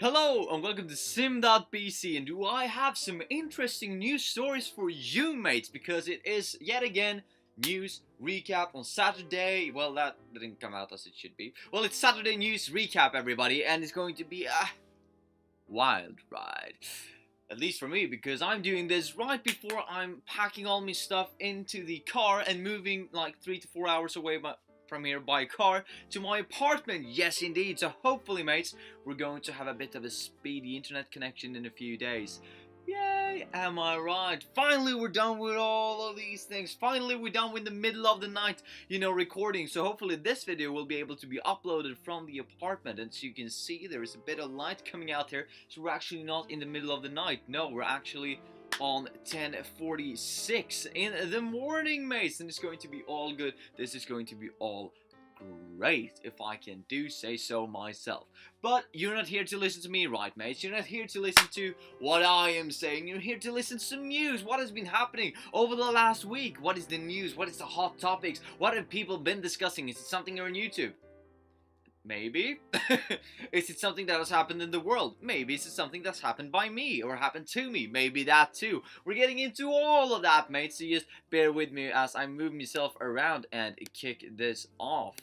Hello and welcome to Sim.bc, and do I have some interesting news stories for you mates, because it is yet again news recap on Saturday. Well, that didn't come out as it should be. Well, it's Saturday news recap, everybody, and it's going to be a wild ride. At least for me, because I'm doing this right before I'm packing all my stuff into the car and moving like 3 to 4 hours away from here by car to my apartment. Yes, indeed. So hopefully, mates, we're going to have a bit of a speedy internet connection in a few days. Yay, am I right? Finally, we're done with all of these things. Finally, we're done with the middle of the night, recording. So hopefully this video will be able to be uploaded from the apartment. And so you can see there is a bit of light coming out here. So we're actually not in the middle of the night. No, we're actually on 10:46 in the morning, mates. And it's going to be all good. This is going to be all great, if I can do say so myself. But you're not here to listen to me, right, mates? You're not here to listen to what I am saying. You're here to listen to some news. What has been happening over the last week? What is the news? What is the hot topics? What have people been discussing? Is it something on YouTube? Maybe. Is it something that has happened in the world? Maybe. Is it something that's happened by me or happened to me? Maybe that too. We're getting into all of that, mates, so just bear with me as I move myself around and kick this off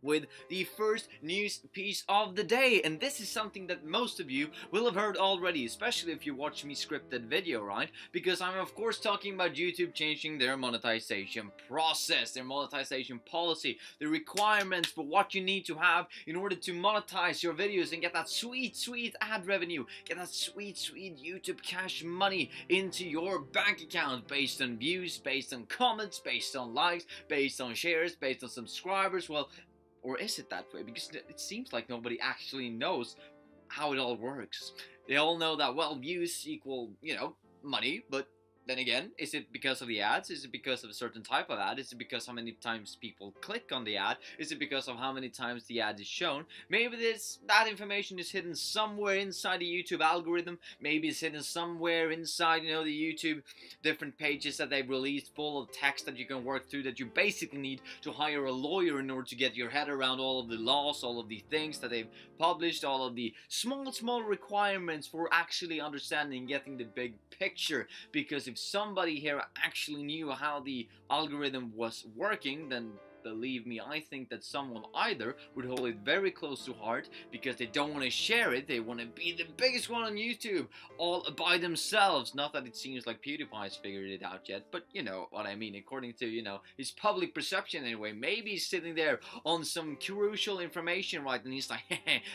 with the first news piece of the day. And this is something that most of you will have heard already, especially if you watch me scripted video, right? Because I'm of course talking about YouTube changing their monetization process, their monetization policy, the requirements for what you need to have in order to monetize your videos and get that sweet ad revenue, get that sweet YouTube cash money into your bank account based on views, based on comments, based on likes, based on shares, based on subscribers. Well, or is it that way? Because it seems like nobody actually knows how it all works. They all know that, well, views equal, money, but then again, is it because of the ads? Is it because of a certain type of ad? Is it because how many times people click on the ad? Is it because of how many times the ad is shown? Maybe that information is hidden somewhere inside the YouTube algorithm. Maybe it's hidden somewhere inside, the YouTube different pages that they've released full of text that you can work through, that you basically need to hire a lawyer in order to get your head around all of the laws, all of the things that they've published, all of the small requirements for actually understanding and getting the big picture. Because if somebody here actually knew how the algorithm was working, then believe me, I think that someone either would hold it very close to heart because they don't want to share it, they want to be the biggest one on YouTube all by themselves. Not that it seems like PewDiePie's figured it out yet, but you know what I mean. According to, his public perception anyway, maybe he's sitting there on some crucial information, right, and he's like,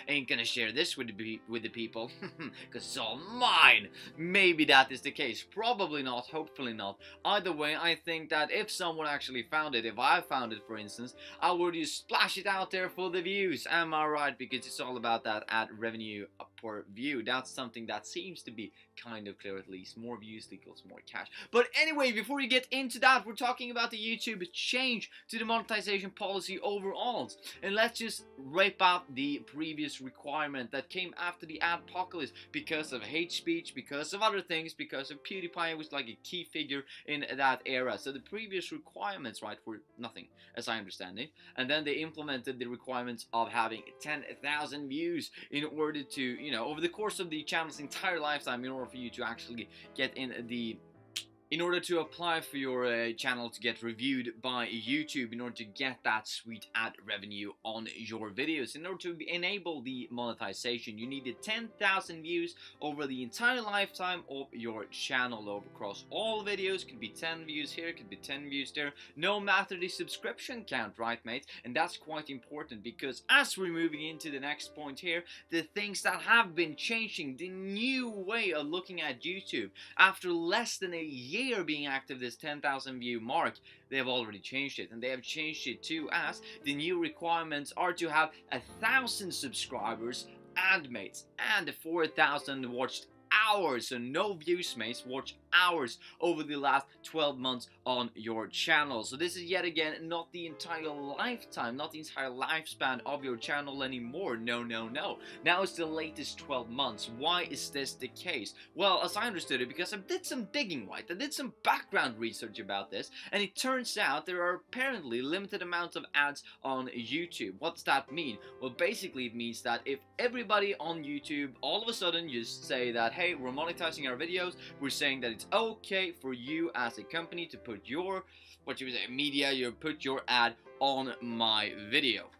ain't gonna share this with the people, because it's all mine. Maybe that is the case. Probably not, hopefully not. Either way, I think that if someone actually found it, if I found it, for instance, I would just splash it out there for the views. Am I right? Because it's all about that ad revenue per view. That's something that seems to be kind of clear, at least. More views equals more cash. But anyway, before we get into that, we're talking about the YouTube change to the monetization policy overall. And let's just rape out the previous requirement that came after the adpocalypse because of hate speech, because of other things, because of PewDiePie was like a key figure in that era. So the previous requirements, right, were nothing, as I understand it. And then they implemented the requirements of having 10,000 views in order to, over the course of the channel's entire lifetime, in order for you to actually get in order to apply for your channel to get reviewed by YouTube, in order to get that sweet ad revenue on your videos, in order to enable the monetization, you needed 10,000 views over the entire lifetime of your channel. Over across all videos, could be 10 views here, could be 10 views there, no matter the subscription count, right, mates? And that's quite important, because as we're moving into the next point here, the things that have been changing, the new way of looking at YouTube after less than a year being active, this 10,000 view mark, they have already changed it. And they have changed it too, as the new requirements are to have 1,000 subscribers and mates and 4,000 watched hours. So no views, mates, watch hours over the last 12 months on your channel. So this is yet again not the entire lifetime, not the entire lifespan of your channel anymore. No, no, no. Now it's the latest 12 months. Why is this the case? Well, as I understood it, because I did some digging, right? I did some background research about this, and it turns out there are apparently limited amounts of ads on YouTube. What's that mean? Well, basically it means that if everybody on YouTube all of a sudden just say that, hey, we're monetizing our videos, we're saying that it's okay for you as a company to put your, what you would say, media, you put your ad on my video.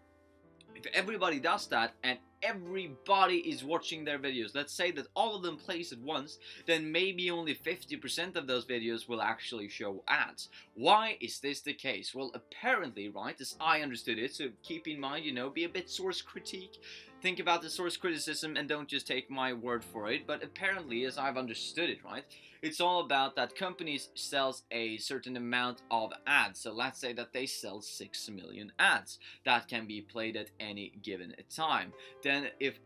If everybody does that and everybody is watching their videos, let's say that all of them plays at once, then maybe only 50% of those videos will actually show ads. Why is this the case? Well, apparently, right, as I understood it, so keep in mind, you know, be a bit source critique, think about the source criticism and don't just take my word for it, but apparently, as I've understood it, right, it's all about that companies sells a certain amount of ads. So let's say that they sell 6 million ads that can be played at any given time. Then if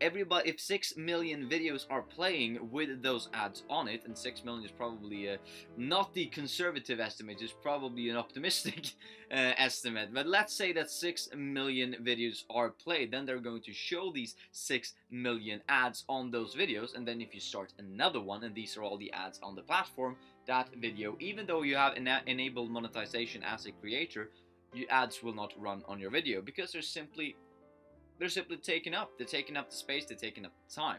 6 million videos are playing with those ads on it, and 6 million is probably not the conservative estimate, it's probably an optimistic estimate, but let's say that 6 million videos are played, then they're going to show these 6 million ads on those videos, and then if you start another one, and these are all the ads on the platform, that video, even though you have enabled monetization as a creator, your ads will not run on your video because they're simply taking up. They're taking up the space, they're taking up the time.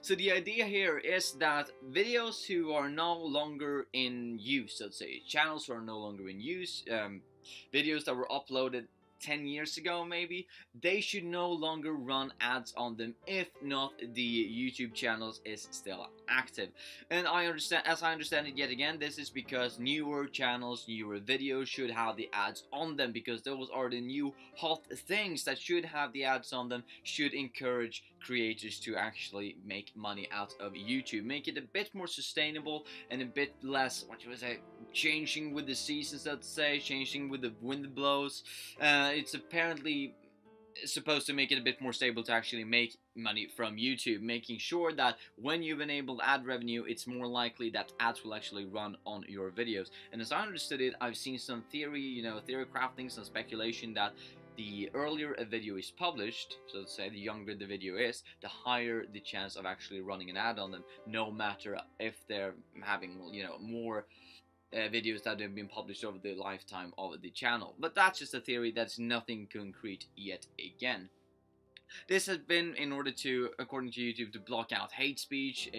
So the idea here is that videos who are no longer in use, let's say channels who are no longer in use, videos that were uploaded 10 years ago maybe, they should no longer run ads on them if not the YouTube channels is still active. And as I understand it yet again, this is because newer channels, newer videos should have the ads on them, because those are the new hot things that should have the ads on them, should encourage creators to actually make money out of YouTube, make it a bit more sustainable and a bit less, what you would say, changing with the seasons, let's say, changing with the wind blows. It's apparently supposed to make it a bit more stable to actually make money from YouTube, making sure that when you've enabled ad revenue, it's more likely that ads will actually run on your videos. And as I understood it, I've seen some theory crafting, some speculation that the earlier a video is published, so to say, the younger the video is, the higher the chance of actually running an ad on them, no matter if they're having, more videos that have been published over the lifetime of the channel. But that's just a theory, that's nothing concrete yet again. This has been in order to, according to YouTube, to block out hate speech,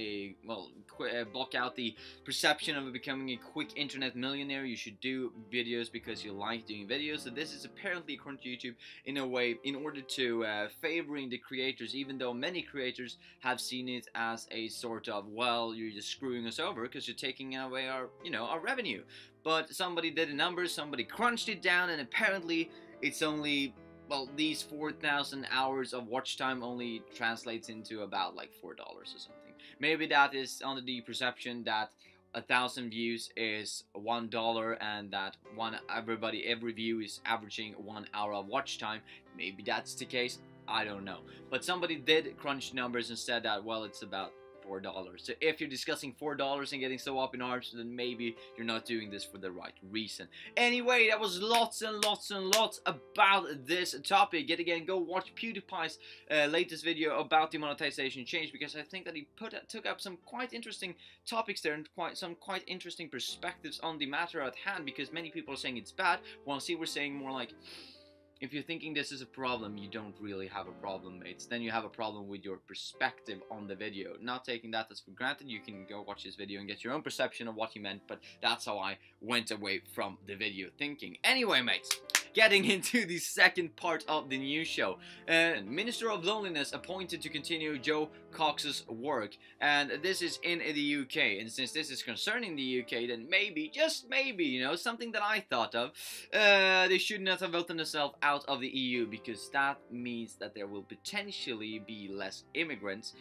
block out the perception of becoming a quick internet millionaire. You should do videos because you like doing videos. So this is apparently, according to YouTube, in a way, in order to favoring the creators, even though many creators have seen it as a sort of, well, you're just screwing us over because you're taking away our, our revenue. But somebody did the numbers, somebody crunched it down, and apparently it's only, well, these 4,000 hours of watch time only translates into about like $4 or something. Maybe that is under the perception that 1,000 views is $1 and that every view is averaging 1 hour of watch time. Maybe that's the case, I don't know. But somebody did crunch numbers and said that, well, it's about $4. So if you're discussing $4 and getting so up in arms, then maybe you're not doing this for the right reason. Anyway, that was lots and lots and lots about this topic. Yet again, go watch PewDiePie's latest video about the monetization change, because I think that he took up some quite interesting topics there and some quite interesting perspectives on the matter at hand, because many people are saying it's bad, while we're saying more like, if you're thinking this is a problem, you don't really have a problem, mates. Then you have a problem with your perspective on the video. Not taking that as for granted, you can go watch this video and get your own perception of what he meant, but that's how I went away from the video thinking. Anyway, mates, getting into the second part of the news show. Minister of Loneliness appointed to continue Joe Cox's work, and this is in the UK. And since this is concerning the UK, then maybe, just maybe, something that I thought of, they should not have voted themselves out of the EU, because that means that there will potentially be less immigrants,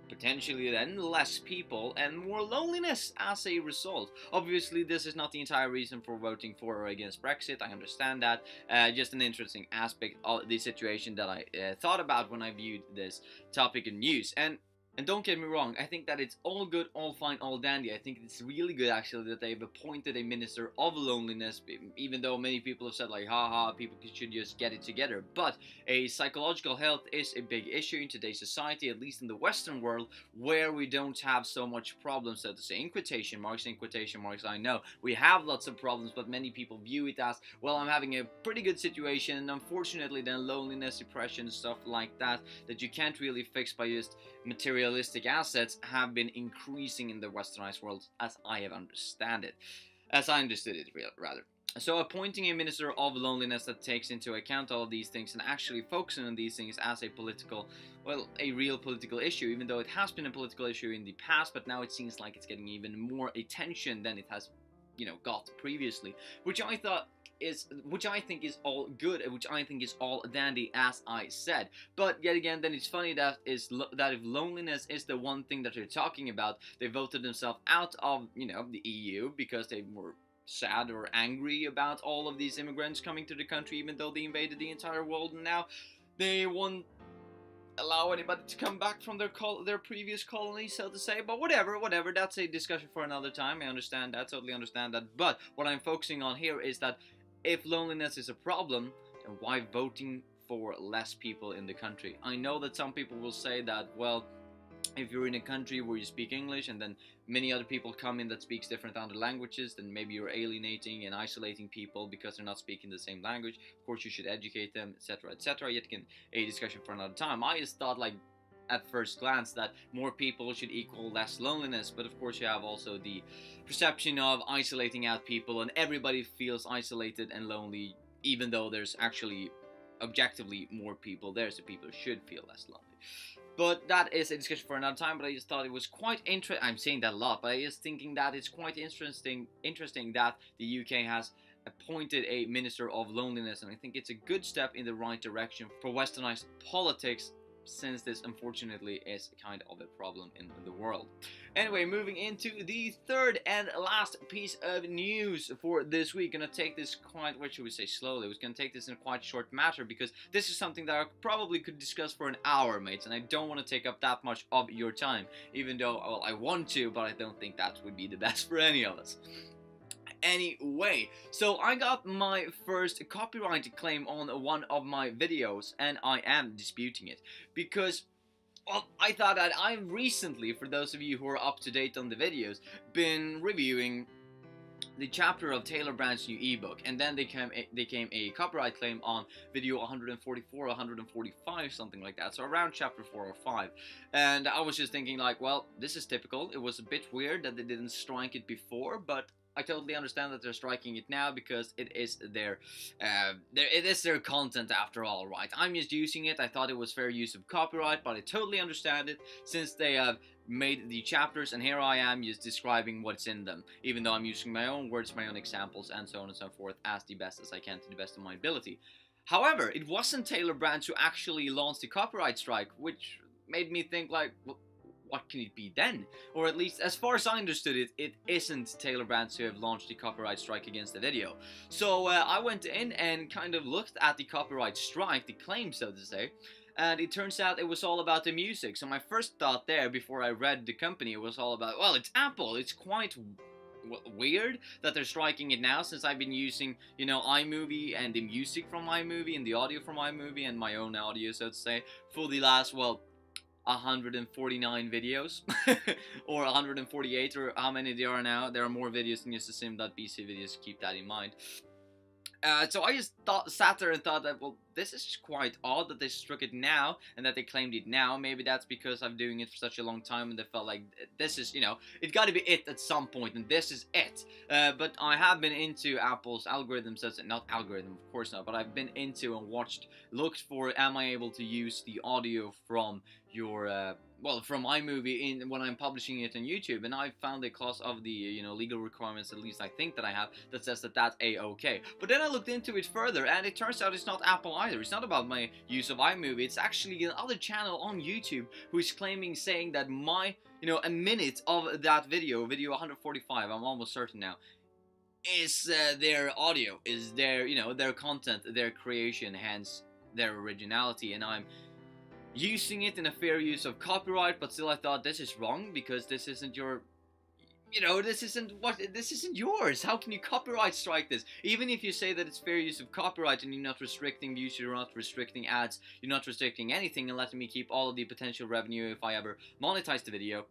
potentially then less people, and more loneliness as a result. Obviously, this is not the entire reason for voting for or against Brexit, I understand that. Just an interesting aspect of the situation that I thought about when I viewed this topic in news. And And don't get me wrong, I think that it's all good, all fine, all dandy. I think it's really good actually that they've appointed a minister of loneliness, even though many people have said like, haha, people should just get it together. But a psychological health is a big issue in today's society, at least in the Western world, where we don't have so much problems, so to say, in quotation marks, I know. We have lots of problems, but many people view it as, well, I'm having a pretty good situation, and unfortunately then loneliness, depression, stuff like that you can't really fix by just materialistic assets have been increasing in the westernized world as I have understood it, rather. So appointing a minister of loneliness that takes into account all of these things and actually focusing on these things as a political, well, a real political issue, even though it has been a political issue in the past, but now it seems like it's getting even more attention than it has, got previously, which I think is all good, which I think is all dandy, as I said. But yet again, then it's funny that if loneliness is the one thing that they're talking about, they voted themselves out of, the EU because they were sad or angry about all of these immigrants coming to the country, even though they invaded the entire world, and now they won't allow anybody to come back from their previous colony, so to say. But whatever, that's a discussion for another time. I understand that, totally understand that. But what I'm focusing on here is that if loneliness is a problem, then why voting for less people in the country? I know that some people will say that, well, if you're in a country where you speak English and then many other people come in that speaks different other languages, then maybe you're alienating and isolating people because they're not speaking the same language. Of course, you should educate them, etc., etc. Yet again, a discussion for another time. I just thought, like, at first glance, that more people should equal less loneliness, but of course you have also the perception of isolating out people, and everybody feels isolated and lonely, even though there's actually objectively more people there, so people should feel less lonely. But that is a discussion for another time. But I just thought it was quite interesting. I'm saying that a lot, but I just thinking that it's quite interesting that the UK has appointed a minister of loneliness, and I think it's a good step in the right direction for westernized politics, since this unfortunately is kind of a problem in the world. Anyway, moving into the third and last piece of news for this week. Gonna take this quite, what should we say, slowly. I was gonna take this in a quite short matter because this is something that I probably could discuss for an hour, mates, and I don't want to take up that much of your time, even though, well, I want to, but I don't think that would be the best for any of us. Anyway, so I got my first copyright claim on one of my videos, and I am disputing it because, well, I thought that I recently, for those of you who are up to date on the videos, been reviewing the chapter of Taylor Brand's new ebook, and then they came a copyright claim on video 144, 145, something like that, so around chapter 4 or 5, and I was just thinking, like, well, this is typical. It was a bit weird that they didn't strike it before, but I totally understand that they're striking it now because it is their content after all, right? I'm just using it. I thought it was fair use of copyright, but I totally understand it since they have made the chapters, and here I am just describing what's in them, even though I'm using my own words, my own examples, and so on and so forth as the best as I can to the best of my ability. However, it wasn't Taylor Brands who actually launched the copyright strike, which made me think, like, what can it be then? Or at least, as far as I understood it, it isn't Taylor Brands who have launched the copyright strike against the video. So I went in and kind of looked at the copyright strike, the claim, so to say, and it turns out it was all about the music. So my first thought there, before I read the company, was all about, well, it's Apple. It's quite weird that they're striking it now, since I've been using, iMovie and the music from iMovie and the audio from iMovie and my own audio, so to say, for the last, well, 149 videos or 148, or how many there are now. There are more videos than just the sim.bc videos, keep that in mind. So I just sat there and thought that, well, this is quite odd that they struck it now and that they claimed it now. Maybe that's because I'm doing it for such a long time and they felt like this is, it got to be it at some point, and this is it. But I have been into Apple's algorithm, so not algorithm, of course not, but I've been into and looked for, am I able to use the audio from your, from iMovie when I'm publishing it on YouTube, and I found a clause of the, legal requirements, at least I think that I have, that says that that's a-okay. But then I looked into it further, and it turns out it's not Apple either. It's not about my use of iMovie. It's actually another channel on YouTube who is saying that my, a minute of that video 145, I'm almost certain now, is their audio, is their, their content, their creation, hence their originality, and I'm using it in a fair use of copyright, but still I thought this is wrong because this isn't your, this isn't yours. How can you copyright strike this? Even if you say that it's fair use of copyright and you're not restricting views, you're not restricting ads, you're not restricting anything and letting me keep all of the potential revenue if I ever monetize the video,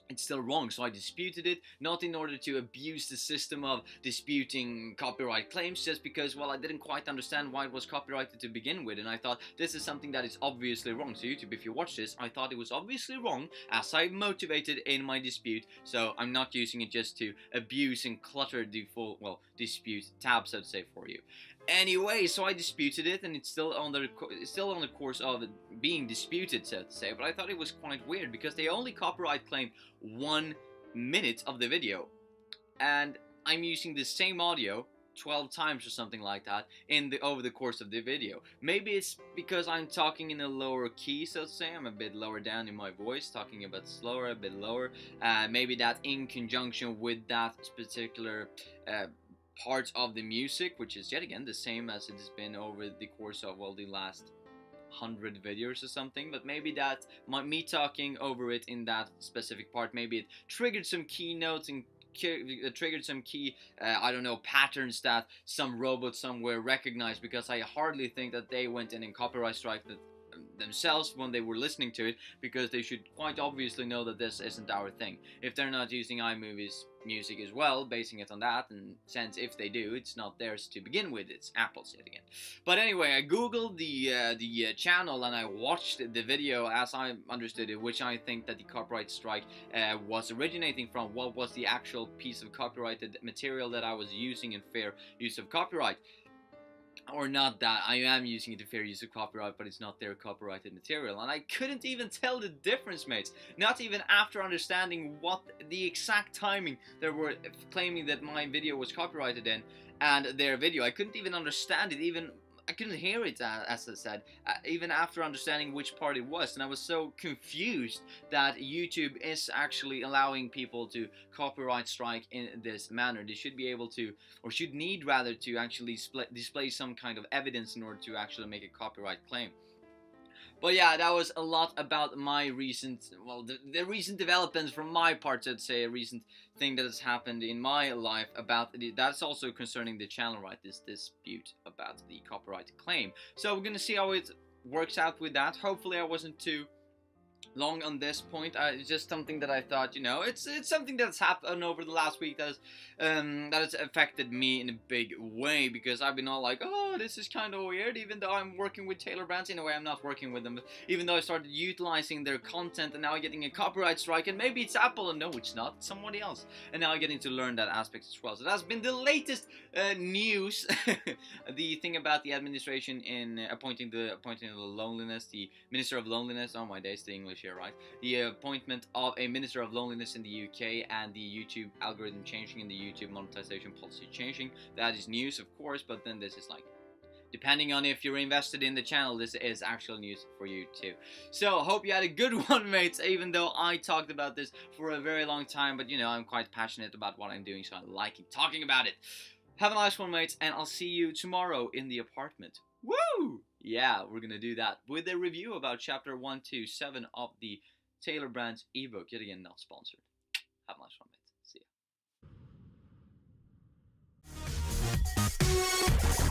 it's still wrong. So I disputed it, not in order to abuse the system of disputing copyright claims, just because, well, I didn't quite understand why it was copyrighted to begin with, and I thought this is something that is obviously wrong. So YouTube, if you watch this, I thought it was obviously wrong, as I motivated in my dispute, so I'm not using it just to abuse and clutter the full, well, dispute tab, so to say, for you. Anyway, so I disputed it, and it's still on the course of being disputed, so to say. But I thought it was quite weird because they only copyright claimed 1 minute of the video, and I'm using the same audio 12 times or something like that over the course of the video. Maybe it's because I'm talking in a lower key, so to say. I'm a bit lower down in my voice, talking a bit slower, a bit lower. Maybe that in conjunction with that particular parts of the music, which is yet again the same as it has been over the course of, well, the last 100 videos or something, but maybe that me talking over it in that specific part, maybe it triggered some key notes and triggered some key, I don't know, patterns that some robot somewhere recognized, because I hardly think that they went in and copyright strike themselves when they were listening to it, because they should quite obviously know that this isn't our thing. If they're not using iMovie's music as well, basing it on that, and since if they do, it's not theirs to begin with, it's Apple's yet again. But anyway, I googled the channel and I watched the video as I understood it, which I think that the copyright strike was originating from. What was the actual piece of copyrighted material that I was using in fair use of copyright? Or not that I am using it in fair use of copyright, but it's not their copyrighted material. And I couldn't even tell the difference, mates. Not even after understanding what the exact timing they were claiming that my video was copyrighted in and their video. I couldn't even understand it. I couldn't hear it, as I said, even after understanding which part it was. And I was so confused that YouTube is actually allowing people to copyright strike in this manner. They should be able to, or should need rather, to actually display some kind of evidence in order to actually make a copyright claim. But yeah, that was a lot about my recent, well, the recent developments from my part, I'd say, a recent thing that has happened in my life about that's also concerning the channel, right? This dispute about the copyright claim. So we're gonna see how it works out with that. Hopefully I wasn't too long on this point. It's just something that I thought, it's something that's happened over the last week that has affected me in a big way, because I've been all like, oh, this is kind of weird, even though I'm working with Taylor Brands. In a way, I'm not working with them, but even though I started utilizing their content, and now I'm getting a copyright strike, and maybe it's Apple, and no, it's not, it's somebody else, and now I'm getting to learn that aspect as well. So that's been the latest news. The thing about the administration in appointing the loneliness, the Minister of Loneliness. Oh my days, the English here, right? The appointment of a Minister of Loneliness in the UK, and the YouTube algorithm changing, and the YouTube monetization policy changing. That is news, of course, but then this is like, depending on if you're invested in the channel, this is actual news for you too. So, hope you had a good one, mates, even though I talked about this for a very long time, but I'm quite passionate about what I'm doing, so I like talking about it. Have a nice one, mates, and I'll see you tomorrow in the apartment. Woo! Yeah, we're gonna do that with a review about chapter 127 of the Taylor Brands ebook. Yet again, not sponsored. Have a nice one, mates. See ya.